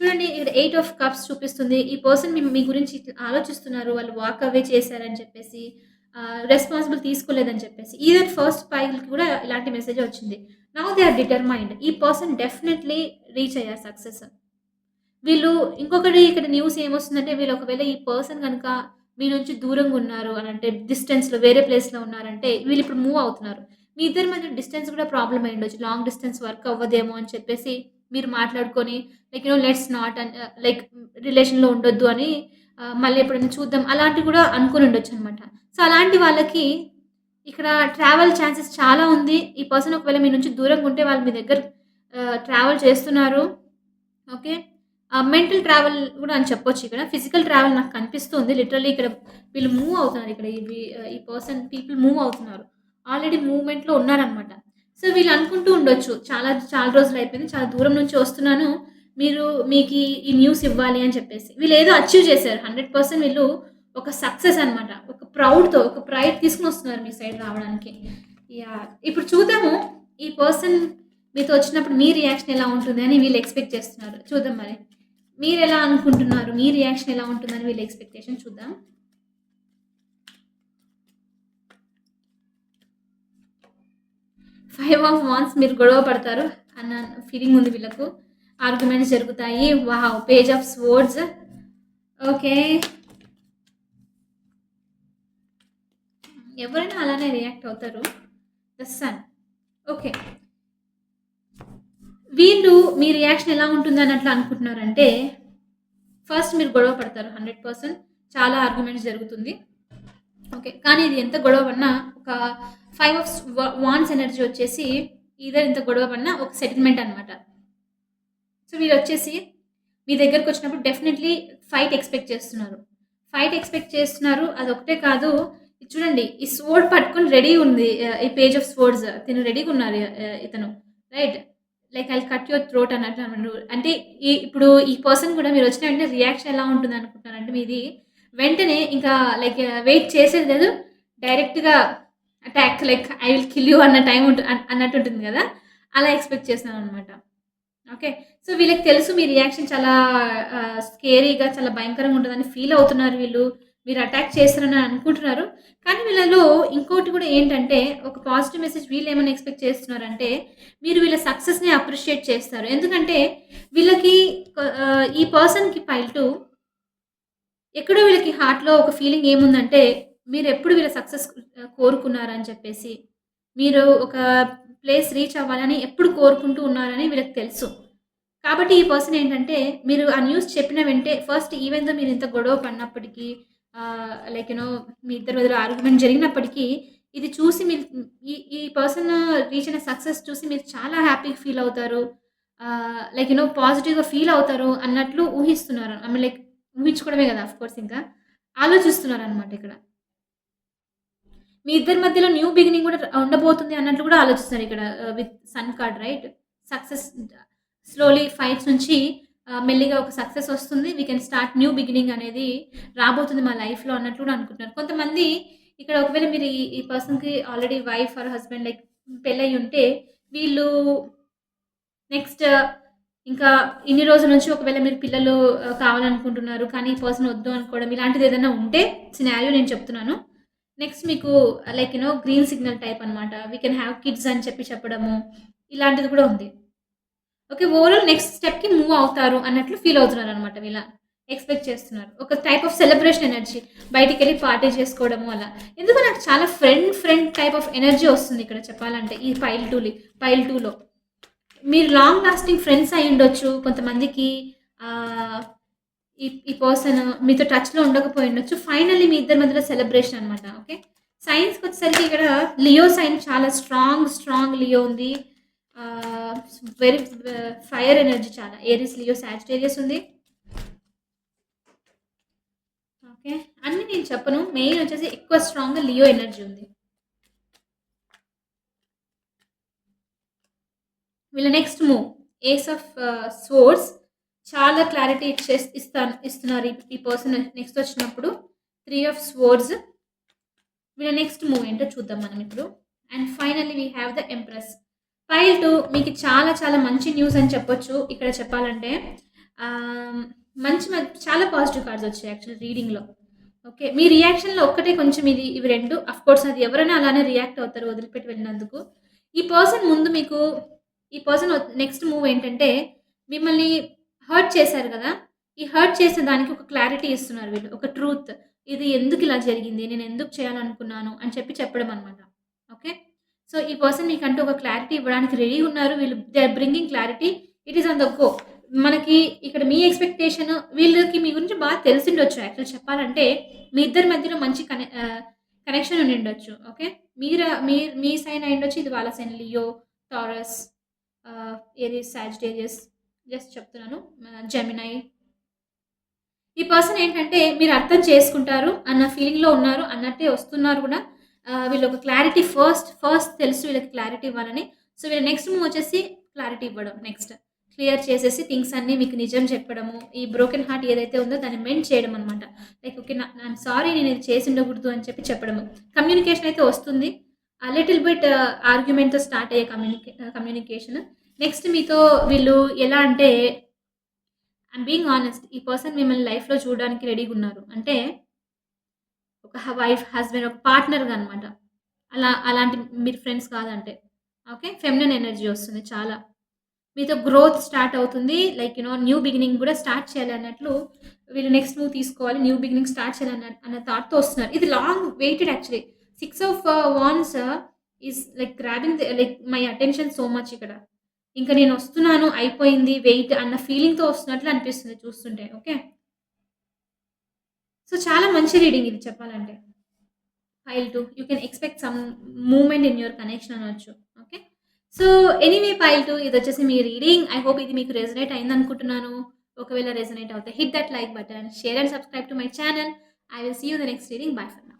Speaker 1: చూడండి ఇక్కడ 8 ఆఫ్ కప్స్ చూపిస్తుంది. ఈ పర్సన్ మీ గురించి ఇట్లా ఆలోచిస్తున్నారు. వాళ్ళు వాక్ అవే చేశారని చెప్పేసి, రెస్పాన్సిబుల్ తీసుకోలేదని చెప్పేసి. ఈవెన్ ఫస్ట్ పైల్‌కి కూడా ఇలాంటి మెసేజే వచ్చింది. Now they are determined. ఈ పర్సన్ డెఫినైట్‌లీ రీచ్ అయ్యారు సక్సెస్. వీళ్ళు ఇంకొకటి ఇక్కడ న్యూస్ ఏమొస్తుందంటే వీళ్ళు ఒకవేళ ఈ పర్సన్ గనక మీ నుంచి దూరంగా ఉన్నారు అనంటే డిస్టెన్స్‌లో వేరే ప్లేస్‌లో ఉన్నారంటే వీళ్ళిప్పుడు మూవ్ అవుతున్నారు. మీ ఇద్దరి మధ్య డిస్టెన్స్ కూడా ప్రాబ్లమ్ అయ్యుండొచ్చు. లాంగ్ డిస్టెన్స్ వర్క్ అవ్వదేమో అని చెప్పేసి మీరు మాట్లాడుకొని లైక్ లెట్స్ నాట్ లైక్ రిలేషన్‌లో ఉండొద్దు అని మళ్ళీ ఎప్పుడైనా చూద్దాం అలాంటివి కూడా అనుకోని ఉండొచ్చనమాట. సో, అలాంటి వాళ్ళకి ఇక్కడ ట్రావెల్ ఛాన్సెస్ చాలా ఉంది. ఈ పర్సన్ ఒకవేళ మీ నుంచి దూరంగా ఉంటే వాళ్ళు మీ దగ్గర ట్రావెల్ చేస్తున్నారు. ఓకే. మెంటల్ ట్రావెల్ గూడా అని చెప్పొచ్చు ఇక్కడ. ఫిజికల్ ట్రావెల్ నాకు కనిపిస్తుంది. లిటరల్లీ ఇక్కడ వీళ్ళు మూవ్ అవుతున్నారు. ఇక్కడ ఈ పర్సన్ పీపుల్ మూవ్ అవుతున్నారు. ఆల్రెడీ మూవ్‌మెంట్‌లో ఉన్నారనమాట. సో, వీళ్ళు అనుకుంటూ ఉండొచ్చు. చాలా చాలా రోజులయిపోయింది. చాలా దూరం నుంచి వస్తున్నాను. మీరు మీకీ ఈ న్యూస్ ఇవ్వాలి అని చెప్పేసి. వీళ్ళేదో అచీవ్ చేశారు. 100% వీళ్ళు ఒక సక్సెస్ అనమాట. ఒక ప్రౌడ్‌తో, ఒక ప్రైడ్ తీసుకొనొస్తున్నారు మీ సైడ్ రావడానికి. యాహ్! ఇప్పుడు చూద్దాము ఈ పర్సన్ మీతో వచ్చినప్పుడు మీ రియాక్షన్ ఎలా ఉంటుంది అని వీళ్ళు ఎక్స్‌పెక్ట్ చేస్తున్నారు. చూద్దాం మరి. మీరెలా అనుకుంటున్నారు? మీ రియాక్షన్ ఎలా ఉంటుందని వీళ్ళ ఎక్స్‌పెక్టేషన్ చూద్దాం. 5 ఆఫ్ వాండ్స్ మీరు గొడవ పడతారు అన్న ఫీలింగ్ ఉంది వీళ్ళకు. ఆర్గ్యుమెంట్స్ జరుగుతాయి. Wow! Page of swords. Okay. ఎవరైనా అలానే రియాక్ట్ అవుతారు. The sun. ఓకే. వీళ్ళు మీ రియాక్షన్ ఎలా ఉంటుందని అట్లా అనుకుంటున్నారంటే, ఫస్ట్ మీరు గొడవ పడతారు 100%. చాలా ఆర్గ్యుమెంట్స్ జరుగుతుంది. ఓకే. కానీ ఇది ఎంత గొడవ పడినా ఒక 5 ఆఫ్ వాండ్స్ ఎనర్జీ వచ్చేసి ఈథర్ ఇంత గొడవ పడినా ఒక సెటిల్‌మెంట్ అనమాట. సో, వీళ్ళొచ్చేసి మీ దగ్గరకొచ్చినప్పుడు డెఫినైట్‌లీ ఫైట్ ఎక్స్‌పెక్ట్ చేస్తున్నారు. ఫైట్ ఎక్స్‌పెక్ట్ చేస్తున్నారు. అదొకటే కాదు. ఇది చూడండి ఈ స్వోర్డ్ పట్టుకొని రెడీ ఉంది. ఈ పేజ్ ఆఫ్ స్వోర్డ్స్ తిను రెడీగున్నారు ఇతను. Right. Like I'll cut your throat అన్నట్టు అంటే ఇప్పుడు ఈ పర్సన్ కూడా మీరొచ్చిన వెంటనే రియాక్షన్ ఎలా ఉంటుందనుకుంటున్నారంటే మీది వెంటనే ఇంకా లైక్ వెయిట్ చేసేది లేదు. డైరెక్ట్‌గా attack like I will kill you అన్న టైం అన్నట్టు ఉంటుంది గదా! అలా ఎక్స్‌పెక్ట్ చేస్తున్నాననమాట. ఓకే. సో, వీళ్ళకి తెలుసు మీ రియాక్షన్ చాలా స్కేరీగా చాలా భయంకరంగా ఉంటదని ఫీల్ అవుతున్నారు వీళ్ళు. మీరు అటాక్ చేస్తారని అనుకుంటున్నారు. కానీ వీళ్ళలో ఇంకోటి కూడా ఏంటంటే, ఒక పాజిటివ్ మెసేజ్ వీళ్ళేమని ఎక్స్‌పెక్ట్ చేస్తున్నారంటే, మీరు వీళ్ళ సక్సెస్‌ని అప్రిషియేట్ చేస్తారు. ఎందుకంటే వీళ్ళకి ఈ పర్సన్‌కి పైల్ 2 ఎక్కడో వీళ్ళకి హార్ట్‌లో ఒక ఫీలింగ్ ఏముందంటే, మీరెప్పుడు వీళ్ళ సక్సెస్ కోరుకున్నారని చెప్పేసి, మీరు ఒక ప్లేస్ రీచ్ అవ్వాలని ఎప్పుడు కోరుకుంటూ ఉన్నారని వీళ్ళకి తెలుసు. కాబట్టి ఈ పర్సన్ ఏంటంటే, మీరు ఆ న్యూస్ చెప్పిన వెంటే ఫస్ట్ ఈవెన్ దో మీరింత గొడవ పడినప్పటికీ లైక్ మీ ఇద్దరి మధ్యలో ఆర్గ్యుమెంట్ జరిగినప్పటికీ, ఇది చూసి మీరు ఈ ఈ పర్సన్ రీచ్ అయిన సక్సెస్ చూసి మీరు చాలా హ్యాపీగా ఫీల్ అవుతారు. లైక్ పాజిటివ్‌గా ఫీల్ అవుతారు అన్నట్లు ఊహిస్తున్నారు. ఐ మీన్ లైక్ ఊహించుకోవడమే కదా! ఆఫ్‌కోర్స్ ఇంకా. ఆలోచిస్తున్నారనమాట ఇక్కడ. మీ ఇద్దరి మధ్యలో న్యూ బిగినింగ్ కూడా ఉండబోతుంది అన్నట్లు కూడా ఆలోచిస్తున్నారు ఇక్కడ with sun card right. Success slowly fights నుంచి మెల్లిగా ఒక సక్సెస్ వస్తుంది. We can start new beginning అనేది రాబోతుంది మా లైఫ్‌లో అన్నట్లు కూడా అనుకుంటున్నారు. కొంతమంది ఇక్కడ ఒకవేళ మీరు ఈ పర్సన్‌కి already wife or husband like పెళ్లయ్యి ఉంటే వీళ్ళు నెక్స్ట్ ఇంకా ఇన్ని రోజుల నుంచి ఒకవేళ మీరు పిల్లలు కావాలనుకుంటున్నారు. కానీ ఈ పర్సన్ వద్దు అనుకోవడం ఇలాంటిదేదైనా ఉంటే సినారియో నేను చెప్తున్నాను. నెక్స్ట్ మీకు లైక్ గ్రీన్ సిగ్నల్ టైప్ అనమాట. వి కెన్ హావ్ కిడ్స్ అని చెప్పడము. ఇలాంటిది కూడా ఉంది. ఓకే. ఓవరాల్ నెక్స్ట్ స్టెప్‌కి మూవ్ అవుతారు అన్నట్లు ఫీల్ అవుతున్నారనమాట వీళ్ళ. ఎక్స్‌పెక్ట్ చేస్తున్నారు. ఒక టైప్ ఆఫ్ సెలబ్రేషన్ ఎనర్జీ. బయటికెళ్ళి పార్టీ చేసుకోవడము అలా. ఎందుకో నాకు చాలా ఫ్రెండ్ టైప్ ఆఫ్ ఎనర్జీ వస్తుంది ఇక్కడ చెప్పాలంటే ఈ పైల్ 2లో. మీరు లాంగ్ లాస్టింగ్ ఫ్రెండ్స్ అయ్యుండొచ్చు. కొంతమందికి ఆహ్, ఈ పర్సన్ మీతో టచ్‌లో ఉండకపోయుండొచ్చు. ఫైనల్లీ మీ ఇద్దరి మధ్యలో సెలబ్రేషన్ అనమాట. ఓకే. సైన్స్‌కొచ్చేసరికి ఇక్కడ లియో సైన్ చాలా స్ట్రాంగ్ లియో ఉంది. ఆహ్, వెరీ ఫైర్ ఎనర్జీ చాలా. ఏరిస్, లియో, సాజిటేరియస్ ఉంది. ఓకే. అన్నీ నేను చెప్పను. మెయిన్ వచ్చేసి ఎక్కువ స్ట్రాంగ్‌గా లియో ఎనర్జీ ఉంది. వీళ్ళ next move ace of swords చాలా క్లారిటీ ఇస్తున్నారు ఈ పర్సన్ నెక్స్ట్ వచ్చినప్పుడు. 3 ఆఫ్ స్వోర్డ్స్ వీళ్ళ నెక్స్ట్ మూవ్ ఏంటో చూద్దాం మనం ఇప్పుడు. And finally we have the empress. ఫైల్ 2 మీకు చాలా చాలా మంచి న్యూస్ అని చెప్పొచ్చు ఇక్కడ చెప్పాలంటే. ఆహ్, చాలా పాజిటివ్ కార్డ్స్ వచ్చాయి యాక్చువల్లీ రీడింగ్‌లో. ఓకే. మీ రియాక్షన్‌లో ఒక్కటే కొంచెం ఇవి 2 అఫ్‌కోర్స్ అది ఎవరైనా అలానే రియాక్ట్ అవుతారు వదిలిపెట్టి వెళ్ళినందుకు. ఈ పర్సన్ ముందు మీకు ఈ పర్సన్ నెక్స్ట్ మూవ్ ఏంటంటే మిమ్మల్ని హర్ట్ చేశారు గదా! ఈ హర్ట్ చేసిన దానికి ఒక క్లారిటీ ఇస్తున్నారు వీళ్ళు. ఒక ట్రూత్. ఇది ఎందుకు ఇలా జరిగింది? నేను ఎందుకు చేయాలనుకున్నాను అని చెప్పడం అన్నమాట. ఓకే. సో, ఈ పర్సన్ మీకంటూ ఒక క్లారిటీ ఇవ్వడానికి రెడీగా ఉన్నారు. వీళ్ళు they are bringing clarity. It is on the go. మనకి ఇక్కడ మీ ఎక్స్‌పెక్టేషన్ వీళ్ళకి మీ గురించి బాగా తెలిసుండొచ్చు యాక్చువల్లీ చెప్పాలంటే. మీ ఇద్దరి మధ్యలో మంచి కనెక్షన్ ఉండిండొచ్చు. ఓకే. మీ సైన్ అయ్యుండొచ్చు. ఇది వాళ్ళ sign Leo, Taurus, Aries, Sagittarius just చెప్తున్నాను. జెమినై. ఈ పర్సన్ ఏంటంటే మీరు అర్థం చేసుకుంటారు అన్న ఫీలింగ్‌లో ఉన్నారు అన్నట్టే వస్తున్నారు కూడా. వీళ్ళొక క్లారిటీ ఫస్ట్ తెలుసు వీళ్ళకి క్లారిటీ ఇవ్వాలని. సో, వీళ్ళ నెక్స్ట్ మూవ్ వచ్చేసి క్లారిటీ ఇవ్వడం నెక్స్ట్. క్లియర్ చేసేసి థింగ్స్ అన్నీ మీకు నిజం చెప్పడము. ఈ బ్రోకెన్ హార్ట్ ఏదైతే ఉందో దాన్ని మెండ్ చేయడం అనమాట. Like okay. ఐయామ్ సారీ నేను ఇది చేసి ఉండకూడదు అని చెప్పడము. కమ్యూనికేషన్ అయితే వస్తుంది. లిటిల్ బిట్ ఆర్గ్యుమెంట్‌తో స్టార్ట్ అయ్యే కమ్యూనికేషన్. నెక్స్ట్ మీతో వీళ్ళు ఎలా అంటే ఐయామ్ బీయింగ్ హానెస్ట్ ఈ పర్సన్ మిమ్మల్ని లైఫ్‌లో చూడడానికి రెడీగున్నారు. అంటే ఒక వైఫ్, హస్బెండ్ ఒక పార్ట్నర్‌గా అనమాట. అలాంటి మీరు ఫ్రెండ్స్ కాదంటే. ఓకే. ఫెమినిన్ ఎనర్జీ వస్తుంది చాలా. మీతో గ్రోత్ స్టార్ట్ అవుతుంది. లైక్ న్యూ బిగినింగ్ కూడా స్టార్ట్ చేయాలి అన్నట్లు వీళ్ళు నెక్స్ట్ మూవ్ తీసుకోవాలి. న్యూ బిగినింగ్ స్టార్ట్ చేయాలి అన్న థాట్‌తో వస్తున్నారు. ఇది long weighted actually. 6 of wands is like grabbing like my attention so much ఇక్కడ. ఇంక నేనొస్తున్నాను, అయిపోయింది వెయిట్ అన్న ఫీలింగ్‌తో వస్తున్నట్లు అనిపిస్తుంది చూస్తుంటే. ఓకే. సో, చాలా మంచి రీడింగ్ ఇది చెప్పాలంటే. Pile 2 you can expect some movement in your connection అనొచ్చు. ఓకే. సో, ఎనీవే పైల్ 2 ఇదొచ్చేసి మీ రీడింగ్. ఐ హోప్ ఇది మీకు రెజొనేట్ అయిందనుకుంటున్నాను. ఒకవేళ రెజొనేట్ అవుతే hit that like button, share and subscribe to my channel. I will see you in the next reading. Bye for now.